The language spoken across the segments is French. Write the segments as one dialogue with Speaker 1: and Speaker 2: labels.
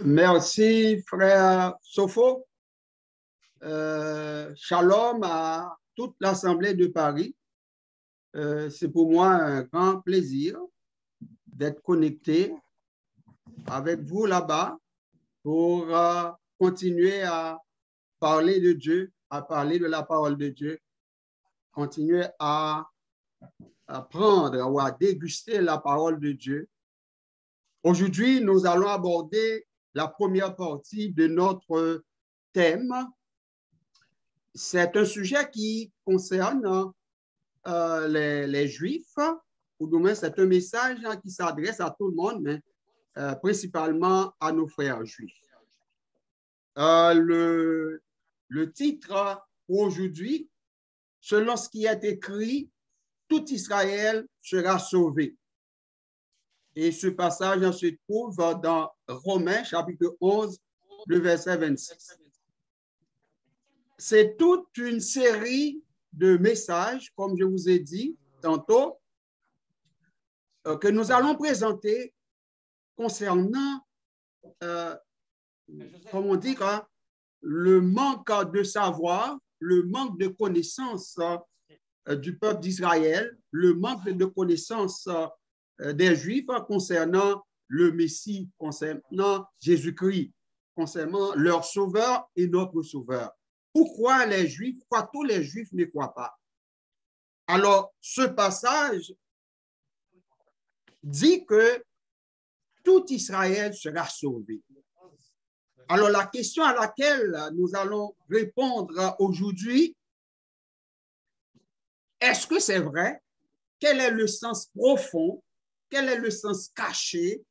Speaker 1: Merci, frère Sopho. Shalom à toute l'Assemblée de Paris. C'est pour moi un grand plaisir d'être connecté avec vous là-bas pour continuer à parler de Dieu, à parler de la parole de Dieu, continuer à apprendre ou à déguster la parole de Dieu. Aujourd'hui, nous allons aborder la première partie de notre thème. C'est un sujet qui concerne les Juifs, ou du moins c'est un message qui s'adresse à tout le monde, mais principalement à nos frères juifs. Le titre pour aujourd'hui, selon ce qui est écrit, tout Israël sera sauvé. Et ce passage se trouve dans Romains chapitre 11, le verset 26. C'est toute une série de messages, comme je vous ai dit tantôt, que nous allons présenter concernant, comment on dit, le manque de savoir, le manque de connaissance du peuple d'Israël, le manque de connaissance des Juifs concernant le Messie, concernant Jésus-Christ, concernant leur sauveur et notre sauveur. Pourquoi les Juifs, pourquoi tous les Juifs ne croient pas? Alors, ce passage dit que tout Israël sera sauvé. Alors, la question à laquelle nous allons répondre aujourd'hui, est-ce que c'est vrai? Quel est le sens profond? Quel est le sens caché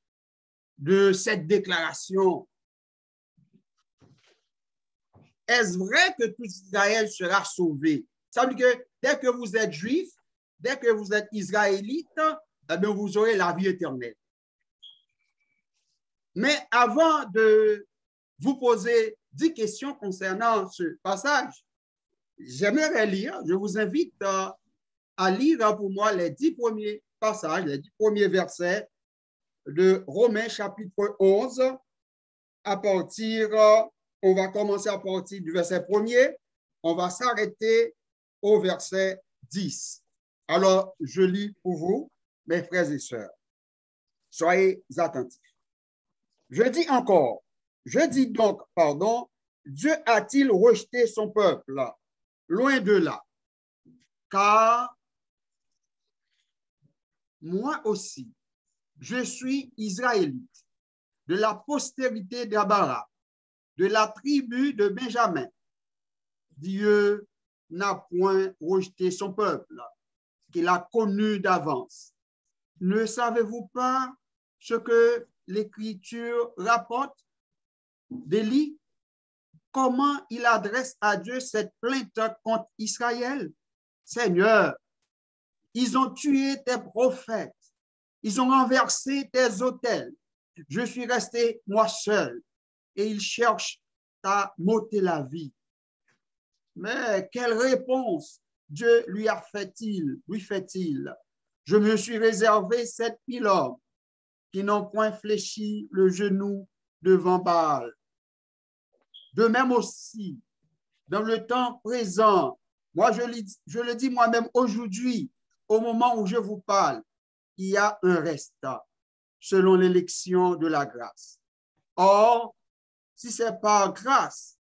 Speaker 1: de cette déclaration? Est-ce vrai que tout Israël sera sauvé? Ça veut dire que dès que vous êtes juif, dès que vous êtes israélite, eh bien, vous aurez la vie éternelle. Mais avant de vous poser 10 questions concernant ce passage, j'aimerais lire, je vous invite à lire pour moi les 10 premiers passages, les 10 premiers versets de Romains chapitre 11, à partir, on va commencer à partir du verset 1er, on va s'arrêter au verset 10. Alors, je lis pour vous, mes frères et sœurs. Soyez attentifs. Je dis donc, Dieu a-t-il rejeté son peuple? Loin de là. Car moi aussi, je suis israélite, de la postérité d'Abraham, de la tribu de Benjamin. Dieu n'a point rejeté son peuple, qu'il a connu d'avance. Ne savez-vous pas ce que l'Écriture rapporte d'Élie? Comment il adresse à Dieu cette plainte contre Israël? Seigneur, ils ont tué tes prophètes, ils ont renversé tes autels. Je suis resté moi seul et ils cherchent à m'ôter la vie. Mais quelle réponse Dieu lui fait-il? Je me suis réservé 7000 hommes qui n'ont point fléchi le genou devant Baal. De même aussi, dans le temps présent, moi je le dis moi-même aujourd'hui, au moment où je vous parle, il y a un reste selon l'élection de la grâce. Or, si c'est par grâce,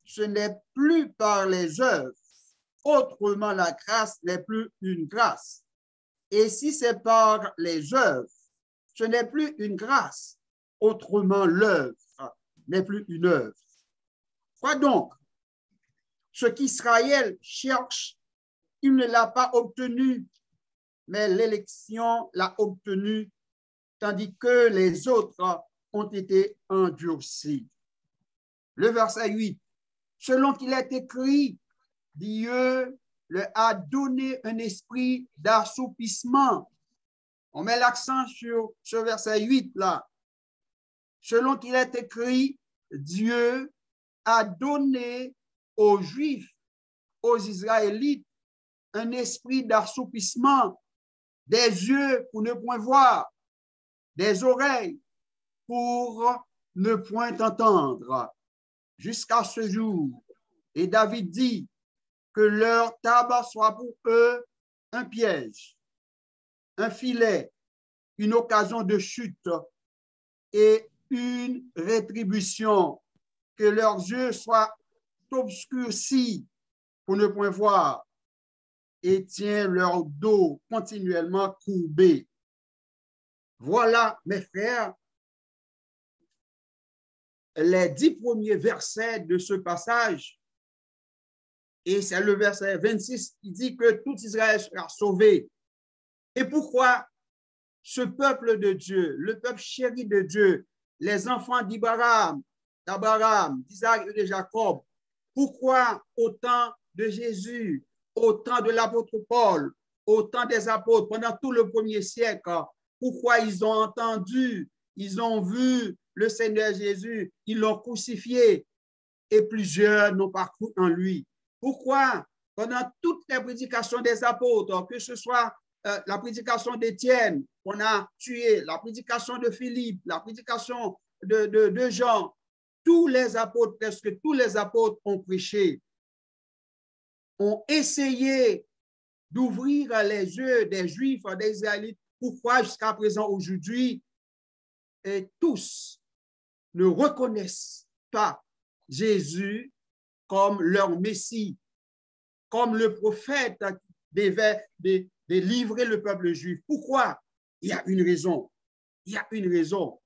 Speaker 1: ce n'est plus par les œuvres. Autrement, la grâce n'est plus une grâce. Et si c'est par les œuvres, ce n'est plus une grâce. Autrement, l'œuvre n'est plus une œuvre. Quoi donc? Ce qu'Israël cherche, il ne l'a pas obtenu, mais l'élection l'a obtenu, tandis que les autres ont été endurcis. Le verset 8. Selon qu'il est écrit, Dieu leur a donné un esprit d'assoupissement. On met l'accent sur ce verset 8 là. Selon qu'il est écrit, Dieu a donné aux Juifs, aux Israélites, un esprit d'assoupissement, des yeux pour ne point voir, des oreilles pour ne point entendre jusqu'à ce jour. Et David dit que leur tabac soit pour eux un piège, un filet, une occasion de chute et une rétribution, que leurs yeux soient obscurcis pour ne point voir et tient leur dos continuellement courbé. Voilà, mes frères, les 10 premiers versets de ce passage. Et c'est le verset 26 qui dit que tout Israël sera sauvé. Et pourquoi ce peuple de Dieu, le peuple chéri de Dieu, les enfants d'Abraham, d'Isaac et de Jacob, pourquoi au temps de Jésus, au temps de l'apôtre Paul, au temps des apôtres, pendant tout le premier siècle, pourquoi ils ont entendu, ils ont vu le Seigneur Jésus, ils l'ont crucifié et plusieurs n'ont pas cru en lui. Pourquoi pendant toutes les prédications des apôtres, que ce soit la prédication d'Étienne qu'on a tué, la prédication de Philippe, la prédication de Jean, tous les apôtres, presque tous les apôtres ont prêché, ont essayé d'ouvrir les yeux des Juifs, des Israélites. Pourquoi jusqu'à présent, aujourd'hui, tous ne reconnaissent pas Jésus comme leur Messie, comme le prophète devait livrer le peuple juif? Pourquoi? Il y a une raison. Il y a une raison.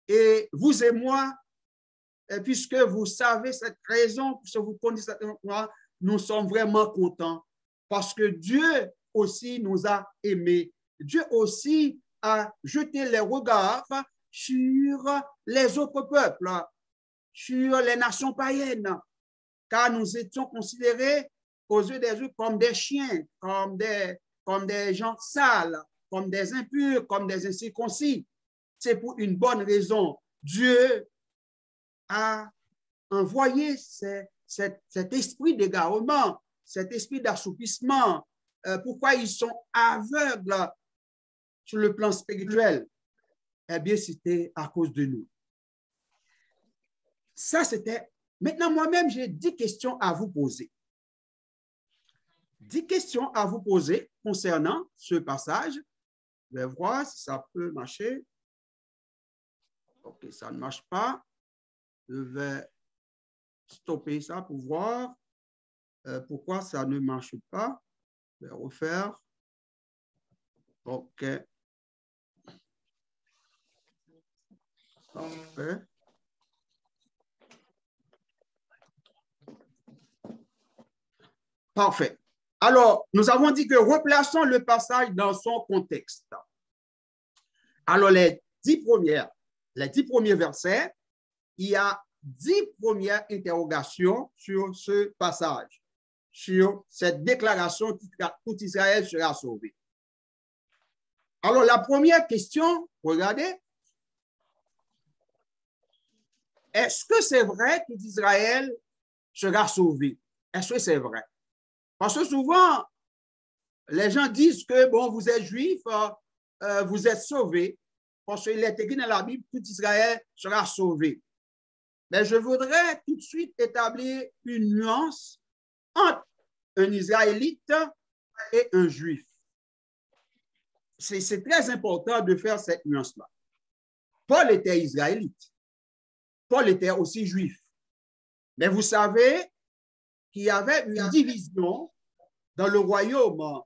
Speaker 1: Et vous et moi, puisque vous savez cette raison, puisque vous connaissez cette raison, nous sommes vraiment contents parce que Dieu aussi nous a aimés. Dieu aussi a jeté les regards sur les autres peuples, sur les nations païennes, car nous étions considérés aux yeux des autres comme des chiens, comme des gens sales, comme des impurs, comme des incirconcis. C'est pour une bonne raison. Dieu a envoyé cet esprit d'égarement, cet esprit d'assoupissement. Pourquoi ils sont aveugles sur le plan spirituel? Eh bien, c'était à cause de nous. Ça, c'était... Maintenant, moi-même, j'ai 10 questions à vous poser. 10 questions à vous poser concernant ce passage. Je vais voir si ça peut marcher. OK, ça ne marche pas. Je vais stopper ça pour voir pourquoi ça ne marche pas. Je vais refaire. OK. Parfait. Parfait. Alors, nous avons dit que replaçons le passage dans son contexte. Alors, les 10 premiers versets, il y a 10 premières interrogations sur ce passage, sur cette déclaration que tout Israël sera sauvé. Alors, la première question, regardez, est-ce que c'est vrai que Israël sera sauvé? Est-ce que c'est vrai? Parce que souvent, les gens disent que, bon, vous êtes juifs, vous êtes sauvés, parce qu'il est écrit dans la Bible, tout Israël sera sauvé. Mais je voudrais tout de suite établir une nuance entre un Israélite et un juif. C'est très important de faire cette nuance-là. Paul était israélite. Paul était aussi juif. Mais vous savez qu'il y avait une division dans le royaume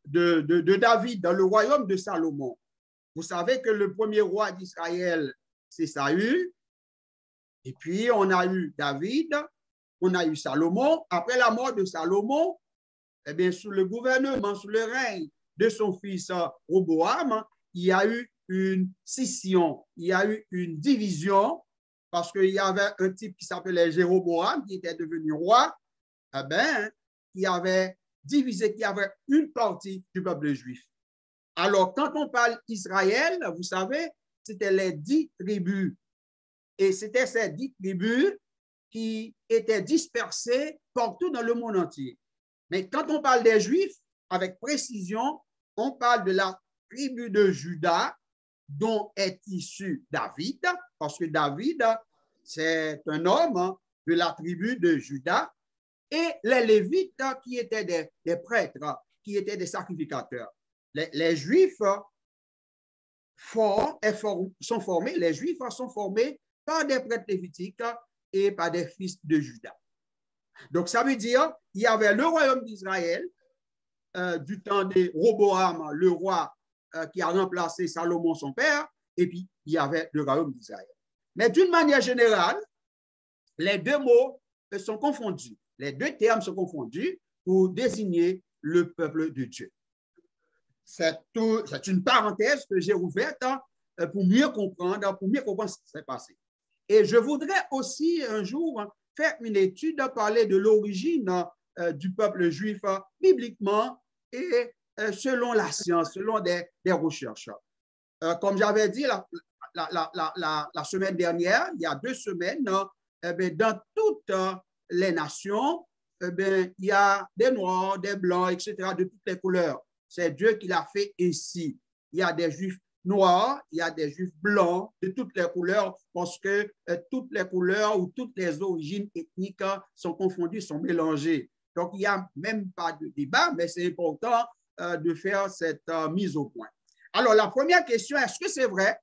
Speaker 1: de David, dans le royaume de Salomon. Vous savez que le premier roi d'Israël, c'est Saül. Et puis, on a eu David, on a eu Salomon. Après la mort de Salomon, eh bien, sous le gouvernement, sous le règne de son fils Roboam, il y a eu une scission, il y a eu une division, parce qu'il y avait un type qui s'appelait Jéroboam, qui était devenu roi, eh bien, qui avait divisé, qui avait une partie du peuple juif. Alors, quand on parle Israël, vous savez, c'était les 10 tribus. Et c'était ces 10 tribus qui étaient dispersées partout dans le monde entier. Mais quand on parle des Juifs, avec précision, on parle de la tribu de Juda dont est issu David, parce que David, c'est un homme de la tribu de Juda, et les Lévites qui étaient des prêtres, qui étaient des sacrificateurs. Les Juifs sont formés, les Juifs sont formés par des prêtres lévitiques et par des fils de Juda. Donc, ça veut dire qu'il y avait le royaume d'Israël du temps de Roboam, le roi qui a remplacé Salomon, son père, et puis il y avait le royaume d'Israël. Mais d'une manière générale, les deux mots sont confondus. Les deux termes sont confondus pour désigner le peuple de Dieu. C'est une parenthèse que j'ai ouverte pour mieux comprendre ce qui s'est passé. Et je voudrais aussi un jour faire une étude, parler de l'origine du peuple juif bibliquement et selon la science, selon des recherches. Comme j'avais dit la semaine dernière, il y a 2 semaines, dans toutes les nations, il y a des noirs, des blancs, etc., de toutes les couleurs. C'est Dieu qui l'a fait ainsi. Il y a des juifs noirs, il y a des juifs blancs de toutes les couleurs parce que toutes les couleurs ou toutes les origines ethniques sont confondues, sont mélangées. Donc, il n'y a même pas de débat, mais c'est important de faire cette mise au point. Alors, la première question, est-ce que c'est vrai?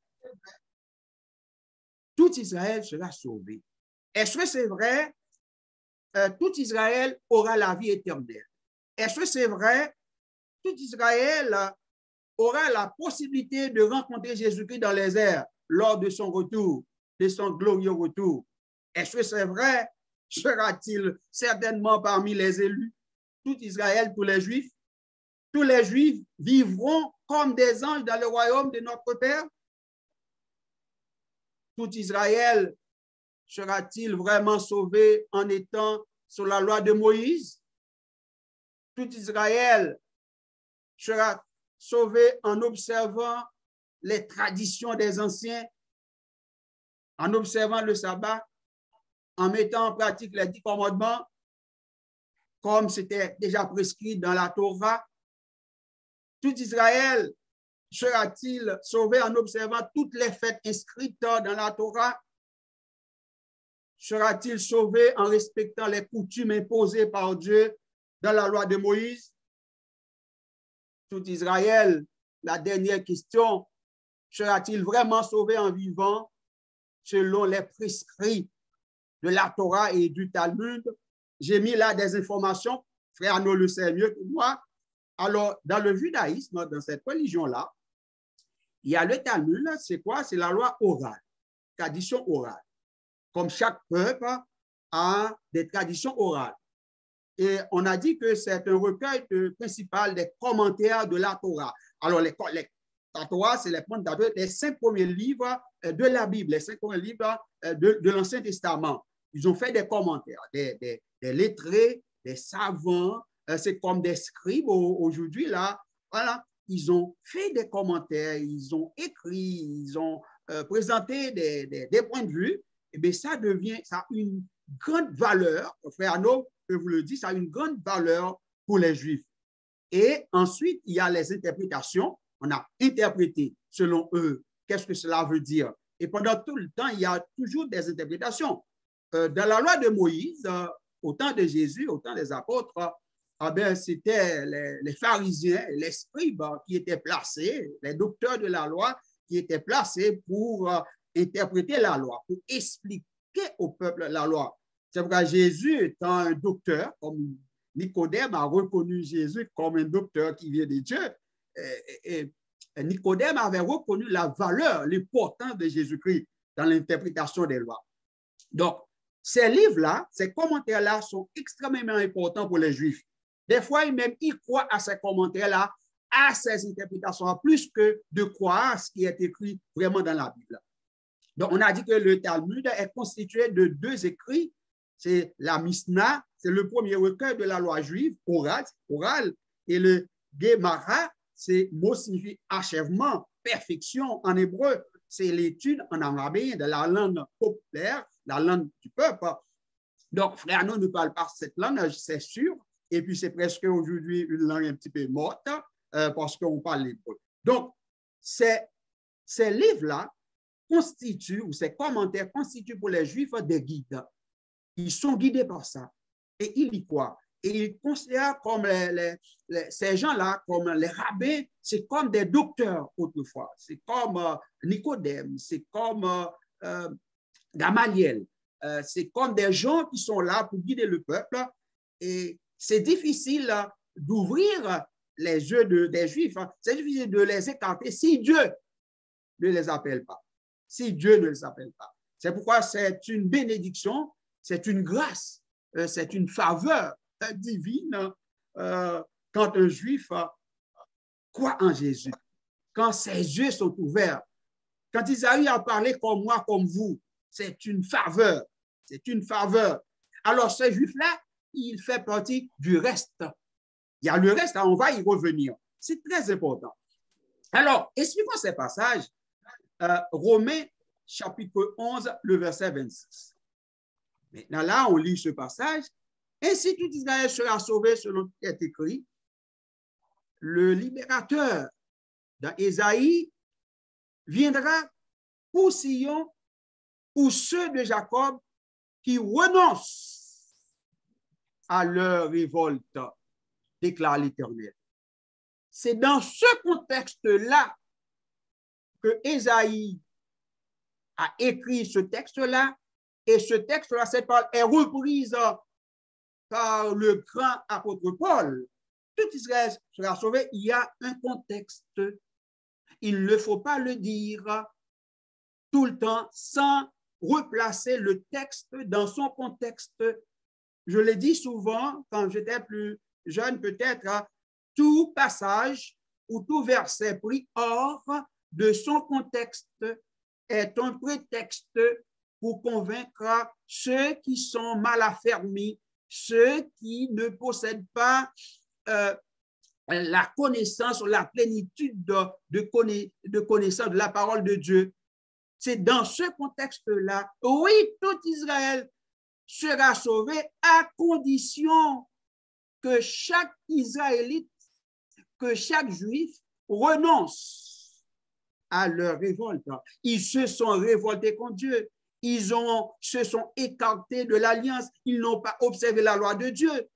Speaker 1: Tout Israël sera sauvé. Est-ce que c'est vrai? Tout Israël aura la vie éternelle. Est-ce que c'est vrai? Tout Israël aura la possibilité de rencontrer Jésus-Christ dans les airs lors de son retour, de son glorieux retour. Est-ce que c'est vrai? Sera-t-il certainement parmi les élus? Tout Israël, tous les Juifs? Tous les Juifs vivront comme des anges dans le royaume de notre Père? Tout Israël sera-t-il vraiment sauvé en étant sous la loi de Moïse? Tout Israël sera sauvé en observant les traditions des anciens, en observant le sabbat, en mettant en pratique les 10 commandements, comme c'était déjà prescrit dans la Torah. Tout Israël sera-t-il sauvé en observant toutes les fêtes inscrites dans la Torah? Sera-t-il sauvé en respectant les coutumes imposées par Dieu dans la loi de Moïse? Tout Israël, la dernière question, sera-t-il vraiment sauvé en vivant selon les prescrits de la Torah et du Talmud? J'ai mis là des informations, frère Arnaud le sait mieux que moi. Alors, dans le judaïsme, dans cette religion-là, il y a le Talmud, c'est quoi? C'est la loi orale, tradition orale. Comme chaque peuple a des traditions orales. Et on a dit que c'est un recueil principal des commentaires de la Torah. Alors, la Torah, c'est les 5 premiers livres de la Bible, les 5 premiers livres de l'Ancien Testament. Ils ont fait des commentaires, des lettrés, des savants, c'est comme des scribes aujourd'hui, là. Voilà, ils ont fait des commentaires, ils ont écrit, ils ont présenté des points de vue. Et bien, ça a une grande valeur, frère Arnaud, je vous le dis, ça a une grande valeur pour les Juifs. Et ensuite, il y a les interprétations. On a interprété, selon eux, qu'est-ce que cela veut dire. Et pendant tout le temps, il y a toujours des interprétations. Dans la loi de Moïse, au temps de Jésus, au temps des apôtres, c'était les pharisiens, les scribes qui étaient placés, les docteurs de la loi qui étaient placés pour interpréter la loi, pour expliquer au peuple la loi. C'est pourquoi Jésus, étant un docteur, comme Nicodème a reconnu Jésus comme un docteur qui vient de Dieu, et Nicodème avait reconnu la valeur, l'importance de Jésus-Christ dans l'interprétation des lois. Donc, ces livres-là, ces commentaires-là sont extrêmement importants pour les Juifs. Des fois, ils croient à ces commentaires-là, à ces interprétations, plus que de croire à ce qui est écrit vraiment dans la Bible. Donc, on a dit que le Talmud est constitué de 2 écrits. C'est la Mishnah, c'est le premier recueil de la loi juive, oral, et le Gemara, c'est mot signifie achèvement, perfection en hébreu. C'est l'étude en araméen de la langue populaire, la langue du peuple. Donc, frère Arnaud ne parle pas cette langue, c'est sûr. Et puis, c'est presque aujourd'hui une langue un petit peu morte parce qu'on parle l'hébreu. Donc, c'est ces livres-là constituent, ou ces commentaires constituent pour les Juifs des guides. Ils sont guidés par ça. Et ils y croient. Et ils considèrent comme ces gens-là, comme les rabbins, c'est comme des docteurs autrefois. C'est comme Nicodème, c'est comme Gamaliel. C'est comme des gens qui sont là pour guider le peuple. Et c'est difficile d'ouvrir les yeux des Juifs. C'est difficile de les écarter si Dieu ne les appelle pas. Si Dieu ne les appelle pas. C'est pourquoi c'est une bénédiction, c'est une grâce, c'est une faveur divine quand un Juif croit en Jésus, quand ses yeux sont ouverts, quand Isaïe a parlé comme moi, comme vous, c'est une faveur, c'est une faveur. Alors ce Juif-là, il fait partie du reste. Il y a le reste, on va y revenir. C'est très important. Alors, expliquons ces passages. Romains, chapitre 11, le verset 26. Maintenant, là, on lit ce passage. Ainsi, tout Israël sera sauvé selon ce qui est écrit. Le libérateur dans Ésaïe viendra pour Sion, pour ceux de Jacob qui renoncent à leur révolte, déclare l'Éternel. C'est dans ce contexte-là que Ésaïe a écrit ce texte-là, et ce texte-là, cette parole est reprise par le grand apôtre Paul. Tout Israël sera sauvé. Il y a un contexte. Il ne faut pas le dire tout le temps sans replacer le texte dans son contexte. Je l'ai dit souvent quand j'étais plus jeune, peut-être, tout passage ou tout verset pris hors de son contexte est un prétexte pour convaincre ceux qui sont mal affermis, ceux qui ne possèdent pas la connaissance ou la plénitude de connaissance de la parole de Dieu. C'est dans ce contexte-là, oui, tout Israël sera sauvé à condition que chaque Israélite, que chaque Juif renonce à leur révolte. Ils se sont révoltés contre Dieu. Ils se sont écartés de l'alliance. Ils n'ont pas observé la loi de Dieu.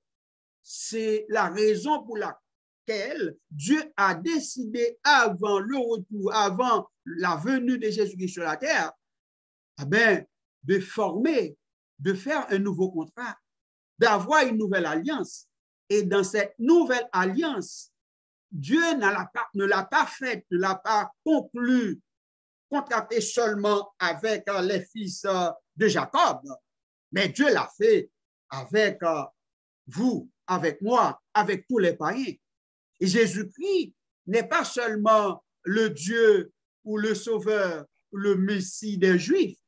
Speaker 1: C'est la raison pour laquelle Dieu a décidé avant le retour, avant la venue de Jésus-Christ sur la terre, de former, de faire un nouveau contrat, d'avoir une nouvelle alliance. Et dans cette nouvelle alliance, Dieu ne l'a pas faite, ne l'a pas conclue, contracté seulement avec les fils de Jacob, mais Dieu l'a fait avec vous, avec moi, avec tous les païens. Et Jésus-Christ n'est pas seulement le Dieu ou le Sauveur, le Messie des Juifs,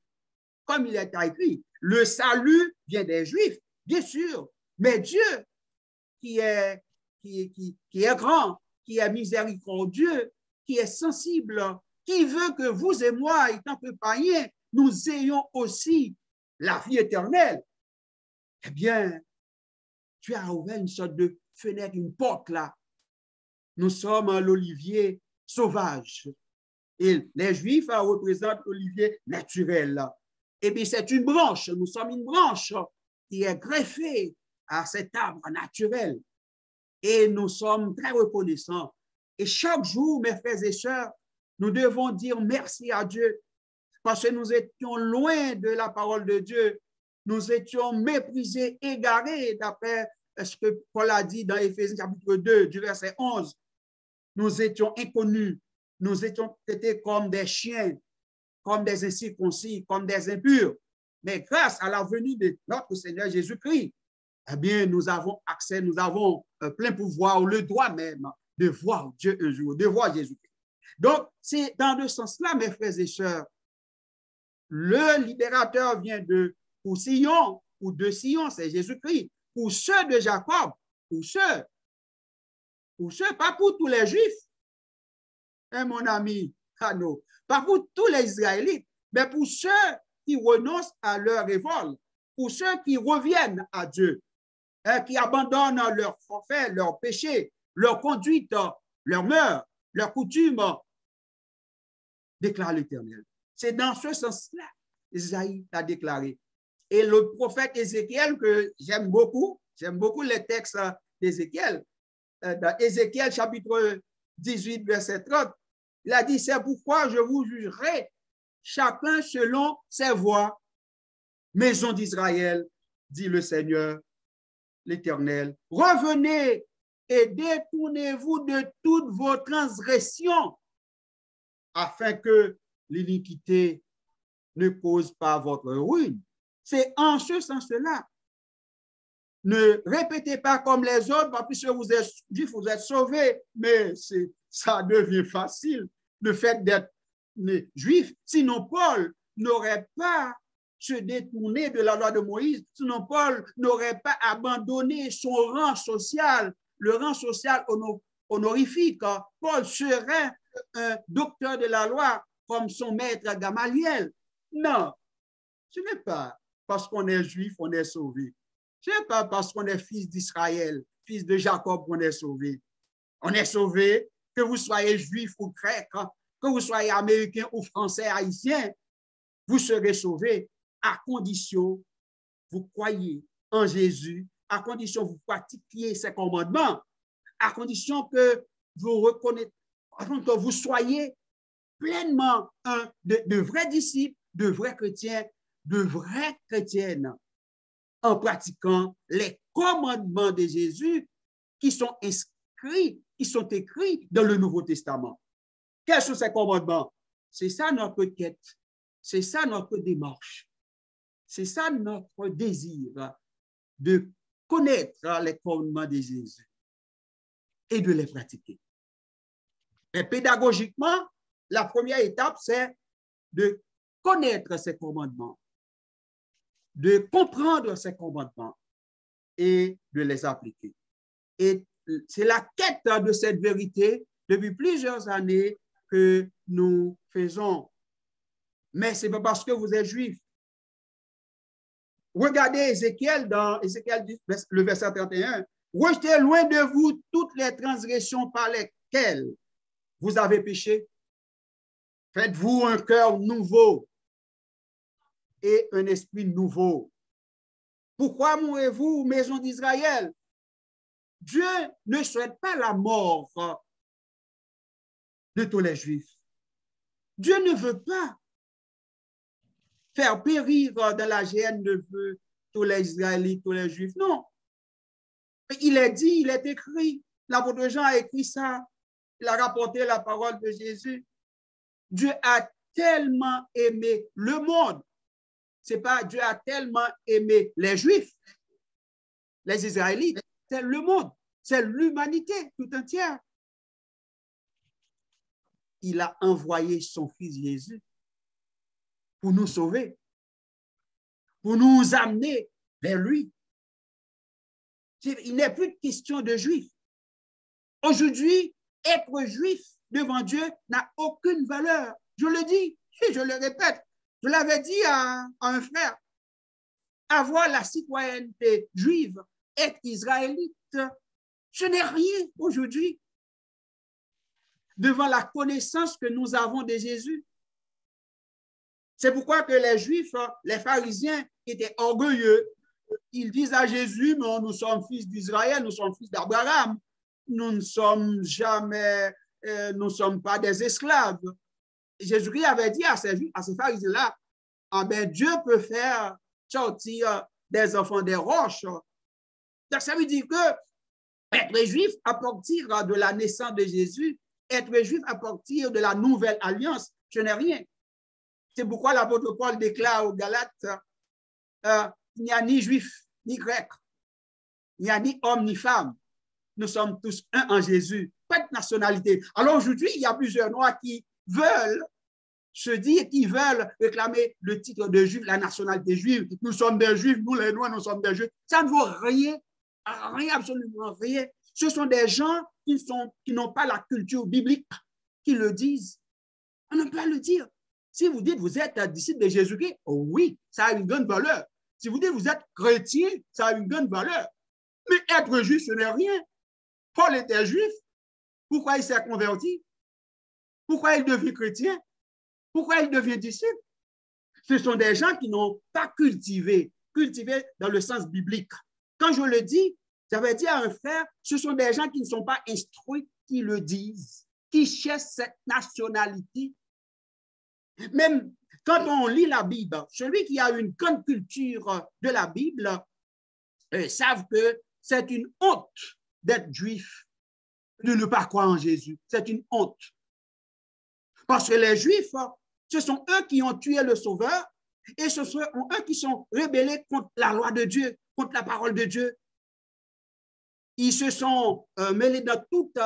Speaker 1: comme il est écrit. Le salut vient des Juifs, bien sûr, mais Dieu qui est grand, qui est miséricordieux, qui est sensible, qui veut que vous et moi, étant que païens, nous ayons aussi la vie éternelle. Eh bien, tu as ouvert une sorte de fenêtre, une porte là. Nous sommes l'olivier sauvage. Et les Juifs représentent l'olivier naturel. Et bien, c'est une branche. Nous sommes une branche qui est greffée à cet arbre naturel. Et nous sommes très reconnaissants. Et chaque jour, mes frères et sœurs, nous devons dire merci à Dieu parce que nous étions loin de la parole de Dieu. Nous étions méprisés, égarés, d'après ce que Paul a dit dans Éphésiens chapitre 2, du verset 11. Nous étions inconnus. Nous étions traités comme des chiens, comme des incirconcis, comme des impurs. Mais grâce à la venue de notre Seigneur Jésus-Christ, eh bien, nous avons accès, nous avons plein pouvoir, le droit même de voir Dieu un jour, de voir Jésus-Christ. Donc, c'est dans ce sens-là, mes frères et sœurs, le libérateur vient pour Sion, ou de Sion, c'est Jésus-Christ. Pour ceux de Jacob, pour ceux, pas pour tous les Juifs, hein, mon ami Hano, pas pour tous les Israélites, mais pour ceux qui renoncent à leur révolte, pour ceux qui reviennent à Dieu, hein, qui abandonnent leur forfait, leur péché, leur conduite, leur mœurs, leurs coutumes, déclare l'Éternel. C'est dans ce sens-là Isaïe a déclaré. Et le prophète Ézéchiel, que j'aime beaucoup les textes d'Ézéchiel, dans Ézéchiel chapitre 18, verset 30, il a dit, c'est pourquoi je vous jugerai chacun selon ses voies. Maison d'Israël, dit le Seigneur, l'Éternel, revenez et détournez-vous de toutes vos transgressions, afin que l'iniquité ne cause pas votre ruine. C'est en ce sens-là. Ne répétez pas comme les autres, puisque vous êtes juifs, vous êtes sauvés, mais ça devient facile, le fait d'être juif. Sinon, Paul n'aurait pas se détourné de la loi de Moïse, sinon Paul n'aurait pas abandonné son rang social, le rang social honorifique. Paul serait un docteur de la loi comme son maître Gamaliel. Non, ce n'est pas parce qu'on est juif, on est sauvé. Ce n'est pas parce qu'on est fils d'Israël, fils de Jacob, qu'on est sauvé. On est sauvé, que vous soyez juif ou grec, que vous soyez américain ou français, haïtien, vous serez sauvés à condition vous croyez en Jésus, à condition vous pratiquiez ses commandements, à condition que vous reconnaissez, que vous soyez pleinement de vrais disciples, de vrais chrétiens, de vraies chrétiennes, en pratiquant les commandements de Jésus qui sont écrits dans le Nouveau Testament. Quels sont ces commandements? C'est ça notre quête, c'est ça notre démarche, c'est ça notre désir de connaître les commandements de Jésus et de les pratiquer. Et pédagogiquement, la première étape, c'est de connaître ces commandements, de comprendre ces commandements et de les appliquer. Et c'est la quête de cette vérité depuis plusieurs années que nous faisons. Mais ce n'est pas parce que vous êtes juif. Regardez Ézéchiel dans Ézéchiel 10, le verset 31. Rejetez loin de vous toutes les transgressions par lesquelles vous avez péché. Faites-vous un cœur nouveau et un esprit nouveau. Pourquoi mourrez-vous, maison d'Israël? Dieu ne souhaite pas la mort de tous les Juifs. Dieu ne veut pas faire périr dans la géhenne de feu tous les Israélites, tous les Juifs. Non. Il est dit, il est écrit. L'apôtre Jean a écrit ça. Il a rapporté la parole de Jésus. Dieu a tellement aimé le monde. C'est pas Dieu a tellement aimé les Juifs, les Israélites, c'est le monde, c'est l'humanité tout entière. Il a envoyé son fils Jésus pour nous sauver, pour nous amener vers lui. Il n'est plus de question de juif. Aujourd'hui, être juif devant Dieu n'a aucune valeur. Je le dis et je le répète. Je l'avais dit à un frère, avoir la citoyenneté juive, être israélite, ce n'est rien aujourd'hui devant la connaissance que nous avons de Jésus. C'est pourquoi que les Juifs, les pharisiens étaient orgueilleux. Ils disent à Jésus, mais nous sommes fils d'Israël, nous sommes fils d'Abraham, nous ne sommes jamais, nous ne sommes pas des esclaves. Jésus-Christ avait dit à ces pharisiens-là, ah ben, Dieu peut faire sortir des enfants des roches. Donc, ça veut dire que être juif à partir de la naissance de Jésus, être juif à partir de la nouvelle alliance, ce n'est rien. C'est pourquoi l'apôtre Paul déclare aux Galates, il n'y a ni juif, ni grec, il n'y a ni homme, ni femme. Nous sommes tous un en Jésus, pas de nationalité. Alors aujourd'hui, il y a plusieurs noirs qui veulent se dire, qui veulent réclamer le titre de juif, la nationalité juive. Nous sommes des juifs, nous les noirs, nous sommes des juifs. Ça ne vaut rien, rien, absolument rien. Ce sont des gens qui n'ont pas la culture biblique, qui le disent. On ne peut pas le dire. Si vous dites vous êtes un disciple de Jésus-Christ, oh oui, ça a une grande valeur. Si vous dites vous êtes chrétien, ça a une grande valeur. Mais être juif, ce n'est rien. Paul était juif. Pourquoi il s'est converti? Pourquoi il devient chrétien? Pourquoi il devient disciple? Ce sont des gens qui n'ont pas cultivé dans le sens biblique. Quand je le dis, j'avais dit à un frère, ce sont des gens qui ne sont pas instruits, qui le disent, qui cherchent cette nationalité. Même quand on lit la Bible, celui qui a une grande culture de la Bible savent que c'est une honte d'être juif, de ne pas croire en Jésus. C'est une honte. Parce que les Juifs, ce sont eux qui ont tué le Sauveur et ce sont eux qui sont rebellés contre la loi de Dieu, contre la parole de Dieu. Ils se sont mêlés dans toutes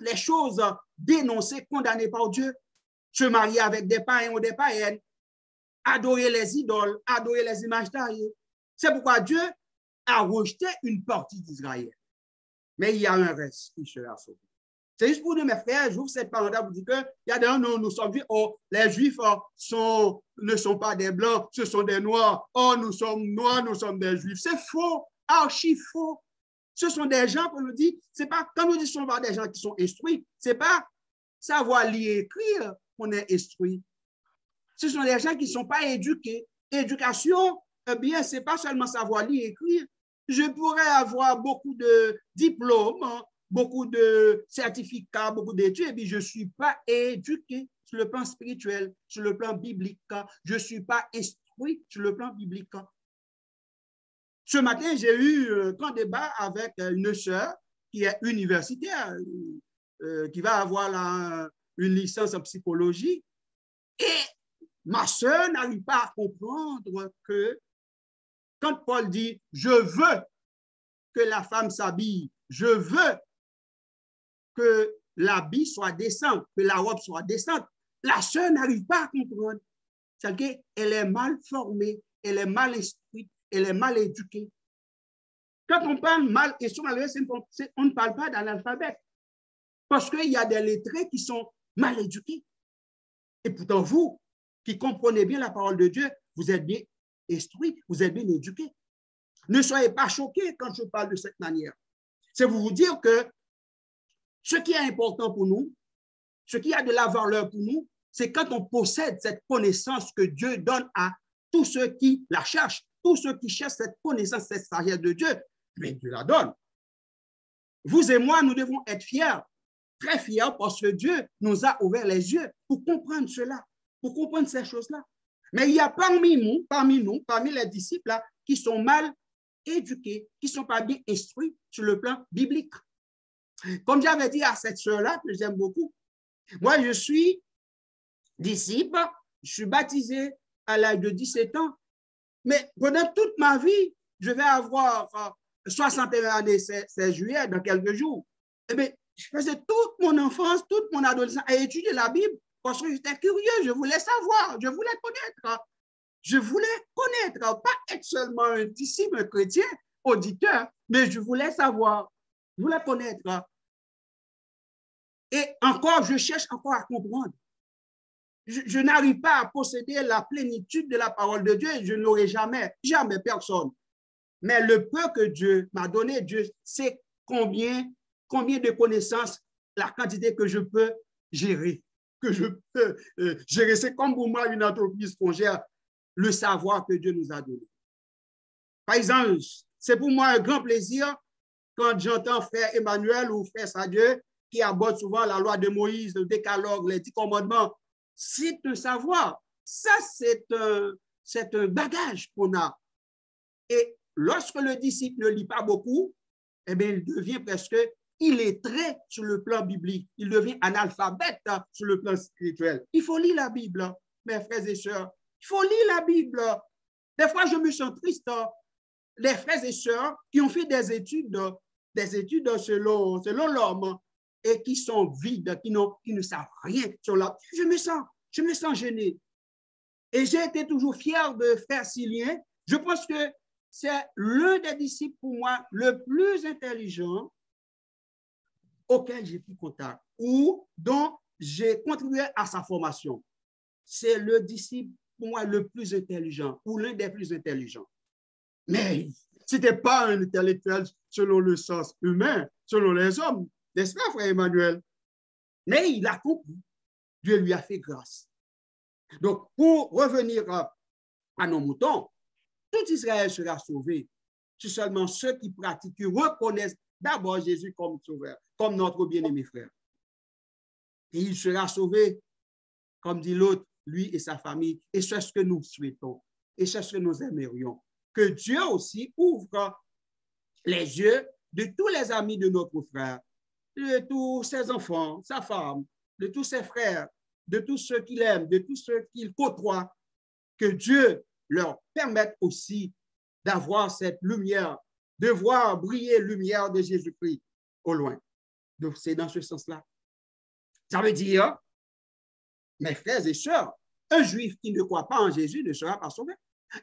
Speaker 1: les choses dénoncées, condamnées par Dieu. Se marier avec des païens ou des païennes, adorer les idoles, adorer les images taillées. C'est pourquoi Dieu a rejeté une partie d'Israël. Mais il y a un reste qui sera sauvé. C'est juste pour nous, mes frères, j'ouvre cette parenthèse pour dire qu'il y a des gens, nous sommes juifs, oh, les juifs ne sont pas des blancs, ce sont des noirs. Oh, nous sommes noirs, nous sommes des juifs. C'est faux, archi faux. Ce sont des gens qu'on nous dit, c'est pas, quand nous disons pas des gens qui sont instruits, c'est pas savoir lire et écrire qu'on est instruit. Ce sont des gens qui ne sont pas éduqués. Éducation, eh bien, ce n'est pas seulement savoir lire et écrire. Je pourrais avoir beaucoup de diplômes, beaucoup de certificats, beaucoup d'études, et puis je ne suis pas éduqué sur le plan spirituel, sur le plan biblique. Je ne suis pas instruit sur le plan biblique. Ce matin, j'ai eu un grand débat avec une sœur qui est universitaire, qui va avoir une licence en psychologie. Et ma sœur n'arrive pas à comprendre que quand Paul dit « je veux que la femme s'habille, je veux que l'habit soit décent, que la robe soit décente », la sœur n'arrive pas à comprendre. C'est-à-dire qu'elle est mal formée, elle est mal instruite, elle est mal éduquée. Quand on parle mal instruite, on ne parle pas d'analphabète. Parce qu'il y a des lettrés qui sont mal éduqués. Et pourtant, vous, qui comprenez bien la parole de Dieu, vous êtes bien instruits, vous êtes bien éduqués. Ne soyez pas choqués quand je parle de cette manière. C'est pour vous dire que ce qui est important pour nous, ce qui a de la valeur pour nous, c'est quand on possède cette connaissance que Dieu donne à tous ceux qui la cherchent, tous ceux qui cherchent cette connaissance, cette sagesse de Dieu, mais Dieu la donne. Vous et moi, nous devons être fiers, très fiers, parce que Dieu nous a ouvert les yeux pour comprendre cela, pour comprendre ces choses-là. Mais il y a parmi les disciples là, qui sont mal éduqués, qui ne sont pas bien instruits sur le plan biblique. Comme j'avais dit à cette sœur-là, que j'aime beaucoup, moi je suis disciple, je suis baptisé à l'âge de 17 ans, mais pendant toute ma vie, je vais avoir 61 années, c'est juillet, dans quelques jours. Eh bien, je faisais toute mon enfance, toute mon adolescence à étudier la Bible parce que j'étais curieux, je voulais savoir, je voulais connaître. Je voulais connaître, pas être seulement un disciple, un chrétien, auditeur, mais je voulais savoir, je voulais connaître. Et encore, je cherche encore à comprendre. Je n'arrive pas à posséder la plénitude de la parole de Dieu et je n'aurai jamais personne. Mais le peu que Dieu m'a donné, Dieu sait combien de connaissances, la quantité que je peux gérer, C'est comme pour moi une entreprise qu'on gère le savoir que Dieu nous a donné. Par exemple, c'est pour moi un grand plaisir quand j'entends frère Emmanuel ou frère Sadieu qui aborde souvent la loi de Moïse, le décalogue, les 10 commandements. C'est un savoir. Ça, c'est un bagage qu'on a. Et lorsque le disciple ne lit pas beaucoup, eh bien, il devient presque illettré sur le plan biblique. Il devient analphabète sur le plan spirituel. Il faut lire la Bible, mes frères et sœurs. Il faut lire la Bible. Des fois, je me sens triste. Les frères et sœurs qui ont fait des études selon l'homme et qui sont vides, qui ne savent rien sur la... Je me sens gêné. Et j'ai été toujours fier de frère Silien. Je pense que c'est l'un des disciples pour moi le plus intelligent auquel j'ai pris contact ou dont j'ai contribué à sa formation. C'est le disciple pour moi le plus intelligent ou l'un des plus intelligents. Mais ce n'était pas un intellectuel selon le sens humain, selon les hommes, n'est-ce pas, frère Emmanuel? Mais il a compris. Dieu lui a fait grâce. Donc, pour revenir à nos moutons, tout Israël sera sauvé. C'est seulement ceux qui pratiquent, qui reconnaissent d'abord Jésus comme sauveur, comme notre bien-aimé frère. Et il sera sauvé, comme dit l'autre, lui et sa famille. Et c'est ce que nous souhaitons. Et c'est ce que nous aimerions. Que Dieu aussi ouvre les yeux de tous les amis de notre frère, de tous ses enfants, sa femme, de tous ses frères, de tous ceux qu'il aime, de tous ceux qu'il côtoie, que Dieu leur permette aussi d'avoir cette lumière, de voir briller la lumière de Jésus-Christ au loin. Donc, c'est dans ce sens-là. Ça veut dire, mes frères et sœurs, un juif qui ne croit pas en Jésus ne sera pas sauvé.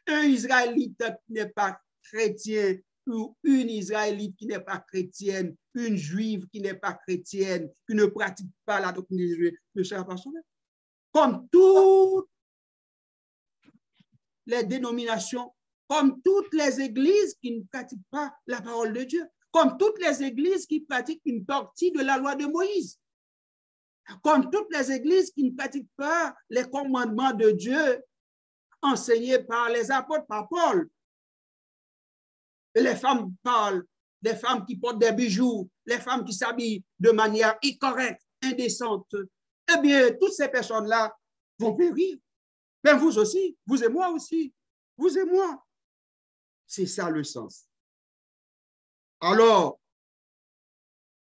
Speaker 1: Un Israélite qui n'est pas chrétien ou une Israélite qui n'est pas chrétienne, une juive qui n'est pas chrétienne, qui ne pratique pas la doctrine de Jésus, ne sera pas sauvé. Comme toutes les dénominations, comme toutes les églises qui ne pratiquent pas la parole de Dieu, comme toutes les églises qui pratiquent une partie de la loi de Moïse, comme toutes les églises qui ne pratiquent pas les commandements de Dieu enseignés par les apôtres, par Paul. Et les femmes parlent, des femmes qui portent des bijoux, les femmes qui s'habillent de manière incorrecte, indécente. Eh bien, toutes ces personnes-là vont périr. Mais vous aussi, vous et moi aussi, vous et moi. C'est ça le sens. Alors,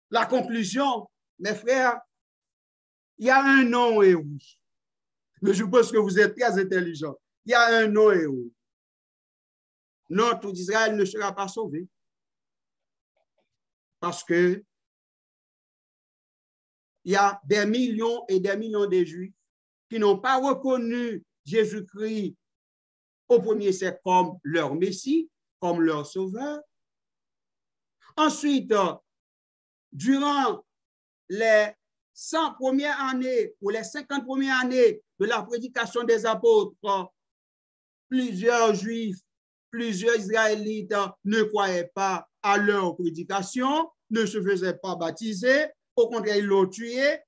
Speaker 1: la conclusion, mes frères, il y a un non et oui. Mais je pense que vous êtes très intelligents. Il y a un non et oui. Non, tout Israël ne sera pas sauvé. Parce que il y a des millions et des millions de Juifs qui n'ont pas reconnu Jésus-Christ au premier siècle comme leur Messie, comme leur Sauveur. Ensuite, durant les 100 premières années ou les 50 premières années de la prédication des apôtres, plusieurs Juifs, plusieurs Israélites ne croyaient pas à leur prédication, ne se faisaient pas baptiser, au contraire, ils l'ont tué,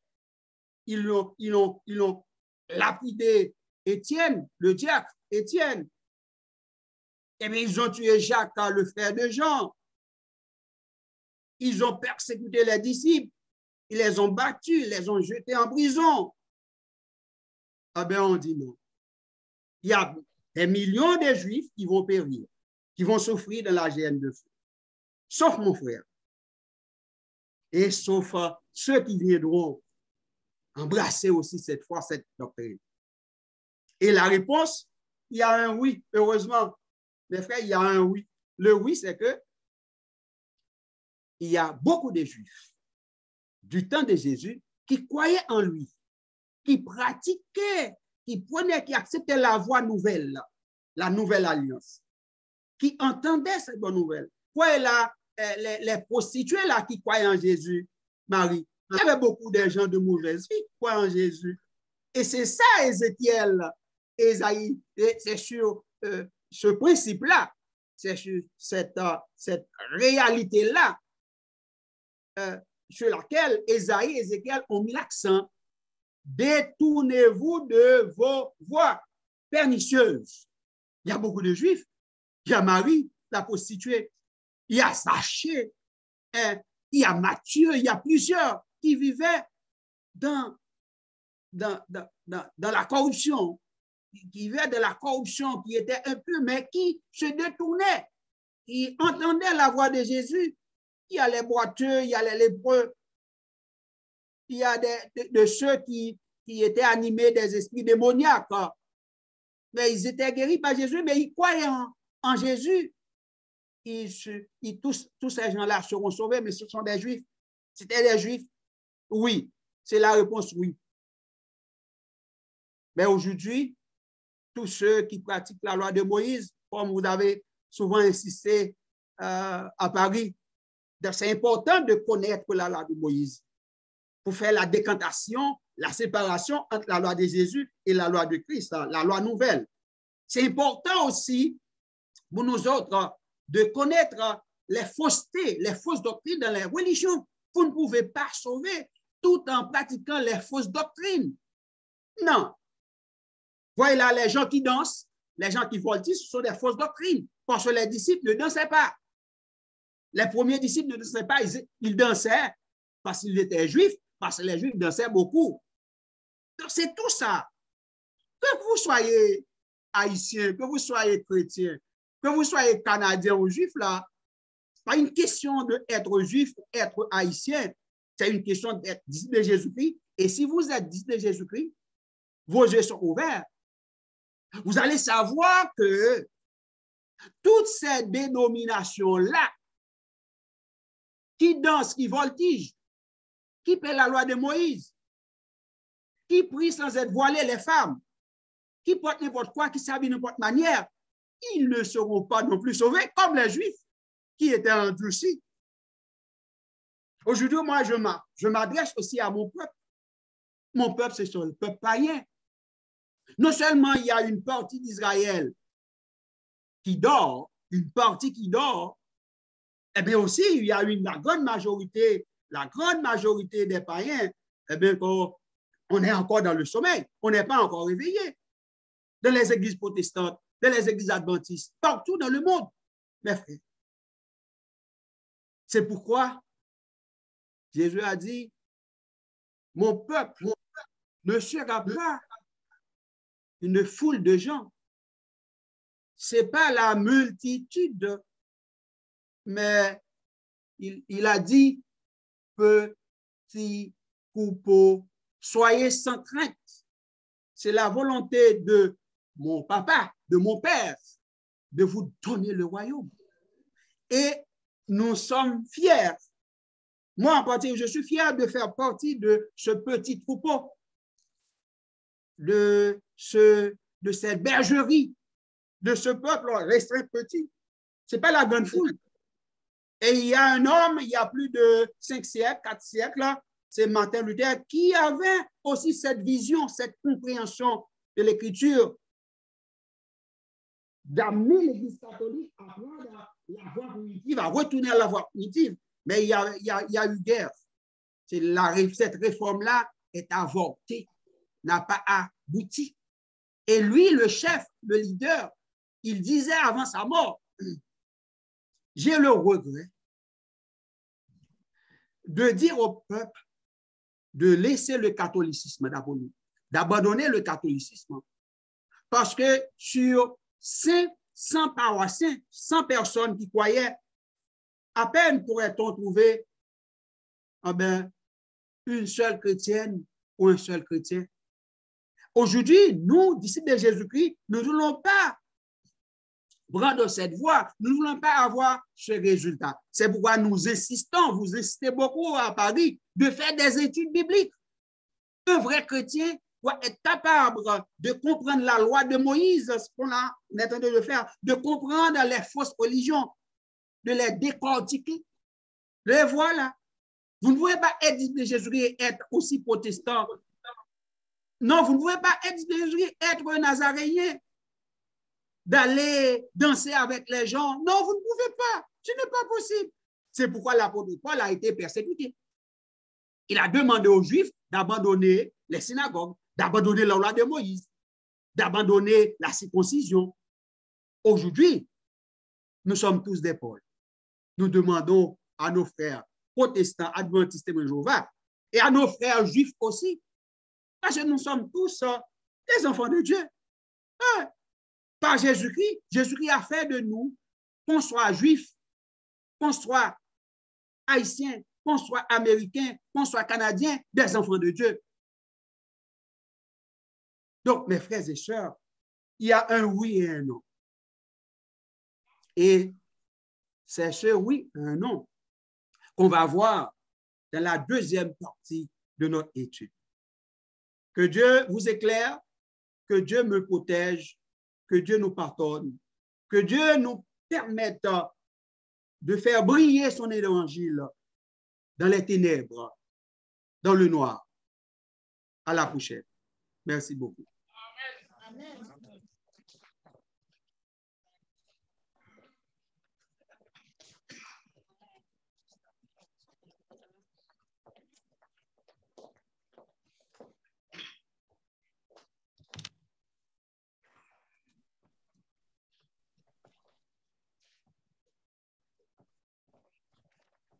Speaker 1: ils l'ont lapidé Étienne, le diacre Étienne. Et bien, ils ont tué Jacques, le frère de Jean. Ils ont persécuté les disciples. Ils les ont battus, ils les ont jetés en prison. Ah bien, on dit non. Il y a des millions de Juifs qui vont périr, qui vont souffrir dans la géhenne de feu. Sauf mon frère. Et sauf ceux qui viendront embrasser aussi cette fois cette doctrine. Et la réponse, il y a un oui, heureusement. Mes frères, il y a un oui. Le oui, c'est que il y a beaucoup de Juifs du temps de Jésus qui croyaient en lui, qui pratiquaient, qui prenaient, qui acceptaient la voie nouvelle, la nouvelle alliance, qui entendaient cette bonne nouvelle. Quoi là, les prostituées là qui croyaient en Jésus, Marie, il y avait beaucoup de gens de mauvaise vie qui croyaient en Jésus. Et c'est ça, Ézéchiel, Ésaïe, c'est sur ce principe-là, c'est sur cette réalité-là sur laquelle Ésaïe et Ézéchiel ont mis l'accent. Détournez-vous de vos voies pernicieuses. Il y a beaucoup de Juifs. Il y a Marie, la prostituée. Il y a Zachée. Il y a Matthieu. Il y a plusieurs qui vivaient dans la corruption, qui vivaient de la corruption, qui étaient un peu, mais qui se détournaient, qui entendaient la voix de Jésus. Il y a les boiteux, il y a les lépreux, il y a de ceux qui étaient animés des esprits démoniaques. Mais ils étaient guéris par Jésus, mais ils croyaient en Jésus. Tous ces gens-là seront sauvés, mais ce sont des Juifs. C'était des Juifs? Oui, c'est la réponse oui. Mais aujourd'hui, tous ceux qui pratiquent la loi de Moïse, comme vous avez souvent insisté à Paris, c'est important de connaître la loi de Moïse pour faire la décantation, la séparation entre la loi de Jésus et la loi de Christ, la loi nouvelle. C'est important aussi pour nous autres de connaître les faussetés, les fausses doctrines dans les religions. Vous ne pouvez pas sauver tout en pratiquant les fausses doctrines. Non. Voyez là, les gens qui dansent, les gens qui voltigent, ce sont des fausses doctrines, parce que les disciples ne dansaient pas. Les premiers disciples ne dansaient pas, ils dansaient parce qu'ils étaient juifs, parce que les juifs dansaient beaucoup. Donc, c'est tout ça. Que vous soyez haïtien, que vous soyez chrétien, que vous soyez canadien ou juif, là, ce n'est pas une question d'être juif ou être haïtien. C'est une question d'être disciple de Jésus-Christ. Et si vous êtes disciple de Jésus-Christ, vos yeux sont ouverts. Vous allez savoir que toutes ces dénominations-là, qui dansent, qui voltigent, qui paient la loi de Moïse, qui prient sans être voilés les femmes, qui portent n'importe quoi, qui s'habillent de n'importe manière, ils ne seront pas non plus sauvés comme les Juifs qui étaient endurcis. Aujourd'hui, moi, je m'adresse aussi à mon peuple. Mon peuple, c'est le peuple païen. Non seulement il y a une partie d'Israël qui dort, une partie qui dort, eh bien aussi, il y a la grande majorité des païens, eh bien, on est encore dans le sommeil, on n'est pas encore réveillé. Dans les églises protestantes, dans les églises adventistes, partout dans le monde, mes frères. C'est pourquoi Jésus a dit, mon peuple ne sera pas une foule de gens. Ce n'est pas la multitude, mais il a dit, petit troupeau, soyez sans crainte. C'est la volonté de mon papa, de mon père, de vous donner le royaume. Et nous sommes fiers. Moi, en particulier, je suis fier de faire partie de ce petit troupeau, de cette bergerie, de ce peuple restreint petit. Ce n'est pas la grande foule. Et il y a un homme, il y a plus de 5 siècles, 4 siècles, c'est Martin Luther, qui avait aussi cette vision, cette compréhension de l'écriture, d'amener l'Église catholique à prendre la voie primitive, à retourner à la voie primitive. Mais il y a eu guerre. Cette réforme-là est avortée, n'a pas abouti. Et lui, le chef, le leader, il disait avant sa mort, j'ai le regret de dire au peuple de laisser le catholicisme, d'abandonner le catholicisme. Parce que sur 100 paroissiens, 100 personnes qui croyaient, à peine pourrait-on trouver une seule chrétienne ou un seul chrétien. Aujourd'hui, nous, disciples de Jésus-Christ, nous ne voulons pas prendre cette voie, nous ne voulons pas avoir ce résultat. C'est pourquoi nous insistons, vous insistez beaucoup à Paris, de faire des études bibliques. Un vrai chrétien doit être capable de comprendre la loi de Moïse, ce qu'on est en train de faire, de comprendre les fausses religions, de les décortiquer. Les voilà. Vous ne pouvez pas être disciple de Jésus-Christ et être aussi protestant. Non, vous ne pouvez pas être disciple de Jésus-Christ et être un nazaréen, d'aller danser avec les gens. Non, vous ne pouvez pas. Ce n'est pas possible. C'est pourquoi l'apôtre Paul a été persécuté. Il a demandé aux Juifs d'abandonner les synagogues, d'abandonner la loi de Moïse, d'abandonner la circoncision. Aujourd'hui, nous sommes tous des Paul. Nous demandons à nos frères protestants, adventistes et Jéhovah, et à nos frères juifs aussi, parce que nous sommes tous des enfants de Dieu. Par Jésus-Christ, Jésus-Christ a fait de nous, qu'on soit juif, qu'on soit haïtien, qu'on soit américain, qu'on soit canadien, des enfants de Dieu. Donc, mes frères et sœurs, il y a un oui et un non. Et c'est ce oui et un non qu'on va voir dans la deuxième partie de notre étude. Que Dieu vous éclaire, que Dieu me protège, que Dieu nous pardonne, que Dieu nous permette de faire briller son évangile dans les ténèbres, dans le noir. À la prochaine. Merci beaucoup. Amen.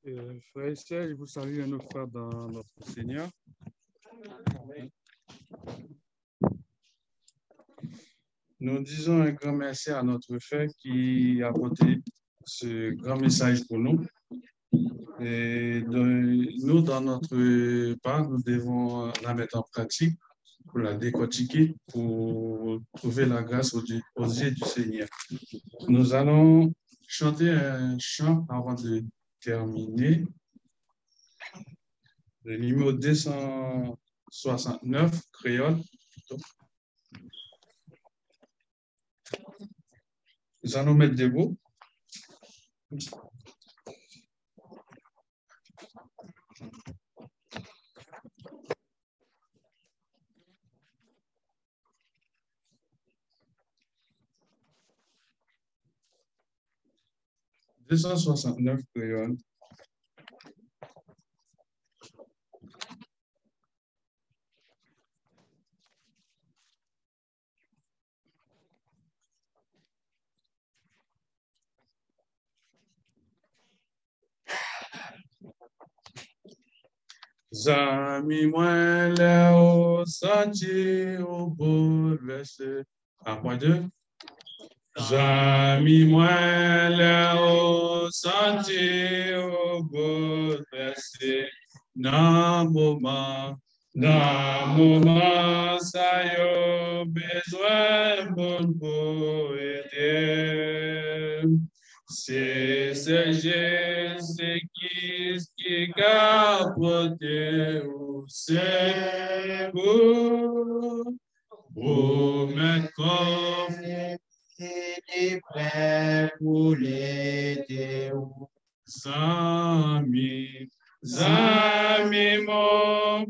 Speaker 2: Frères et sœurs, je vous salue à nos frères dans notre Seigneur. Nous disons un grand merci à notre frère qui a apporté ce grand message pour nous. Et nous, dans notre part, nous devons la mettre en pratique pour la décortiquer, pour trouver la grâce aux yeux du Seigneur. Nous allons chanter un chant avant de terminer. Le numéro 269, créole. Nous allons mettre debout. « 269 créole. Zami mwen le o santi o bouleversé. À point 2. Zami mwen le o santi o bouleversé. Nan mouman sa yo bezwen bon pou ede. C'est Jésus qui capote au c'est pour mettre confiance et prêt pour l'aider. Zami, mon